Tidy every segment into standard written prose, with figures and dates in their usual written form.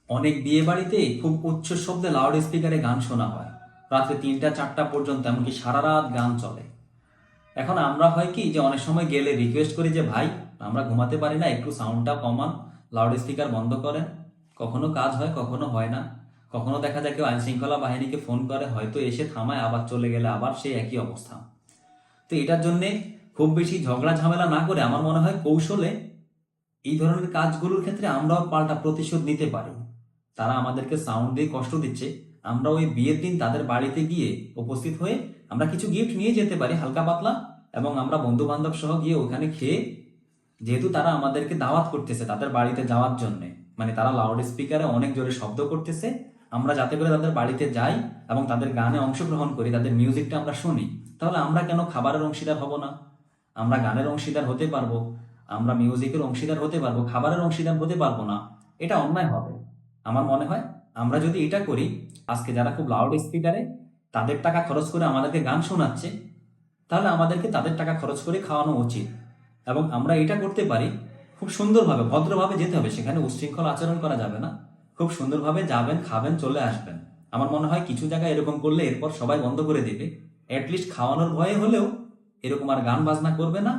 অনেক বিয়ে বাড়িতে খুব উচ্চ শব্দে লাউড স্পিকারে গান শোনা হয়। রাত্রে 3টা 4টা পর্যন্ত, এমনকি সারা রাত গান চলে। এখন আমরা হয় কি যে অনেক সময় গেলে রিকোয়েস্ট করি যে ভাই, আমরা ঘুমাতে পারি না, একটু সাউন্ডটা কমান, লাউড স্পিকার বন্ধ করেন। কখনো কাজ হয়, কখনো হয় না। কখনো দেখা যায় কেউ আইন শৃঙ্খলা বাহিনীকে ফোন করে, হয়তো এসে থামায়, আবার চলে গেলে আবার সেই একই অবস্থা। তো এটার জন্যে খুব বেশি ঝগড়া ঝামেলা না করে আমার মনে হয় কৌশলে এই ধরনের কাজগুলোর ক্ষেত্রে আমরাও পাল্টা প্রতিশোধ নিতে পারি। তারা আমাদেরকে সাউন্ড দিয়ে কষ্ট দিচ্ছে, আমরা ওই বিয়ের দিন তাদের বাড়িতে গিয়ে উপস্থিত হয়ে আমরা কিছু গিফট নিয়ে যেতে পারি হালকা পাতলা, এবং আমরা বন্ধু বান্ধব সহ গিয়ে ওখানে খেয়ে, যেহেতু তারা আমাদেরকে দাওয়াত করতেছে তাদের বাড়িতে যাওয়ার জন্যে, মানে তারা লাউড স্পিকারে অনেক জোরে শব্দ করতেছে, আমরা যাতে করে তাদের বাড়িতে যাই এবং তাদের গানে অংশগ্রহণ করি, তাদের মিউজিকটা আমরা শুনি, তাহলে আমরা কেন খাবারের অংশীদার হব না? আমরা গানের অংশীদার হতে পারবো, আমরা মিউজিকের অংশীদার হতে পারবো, খাবারের অংশীদার হতে পারবো না? এটা অন্যায় হবে। আমার মনে হয় আমরা যদি এটা করি, আজকে যারা খুব লাউড স্পিকারে তাদের টাকা খরচ করে আমাদেরকে গান শোনাচ্ছে, তাহলে আমাদেরকে তাদের টাকা খরচ করে খাওয়ানো উচিত। এবং আমরা এটা করতে পারি, খুব সুন্দরভাবে ভদ্রভাবে যেতে হবে, সেখানে উচ্ছৃঙ্খল আচরণ করা যাবে না। খুব সুন্দরভাবে যাবেন, খাবেন, চলে আসবেন। আমার মনে হয় কিছু জায়গায় এরকম করলে এরপর সবাই বন্ধ করে দিবে। অ্যাটলিস্ট খাওয়ানোর ভয়ে হলেও এরকম আর গান বাজনা করবে না,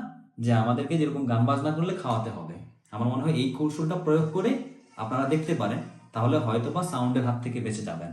যে আমাদেরকে যেরকম গান বাজনা করলে খাওয়াতে হবে। আমার মনে হয় এই কৌশলটা প্রয়োগ করে আপনারা দেখতে পারেন, তাহলে হয়তোবা সাউন্ডের হাত থেকে বেঁচে যাবেন।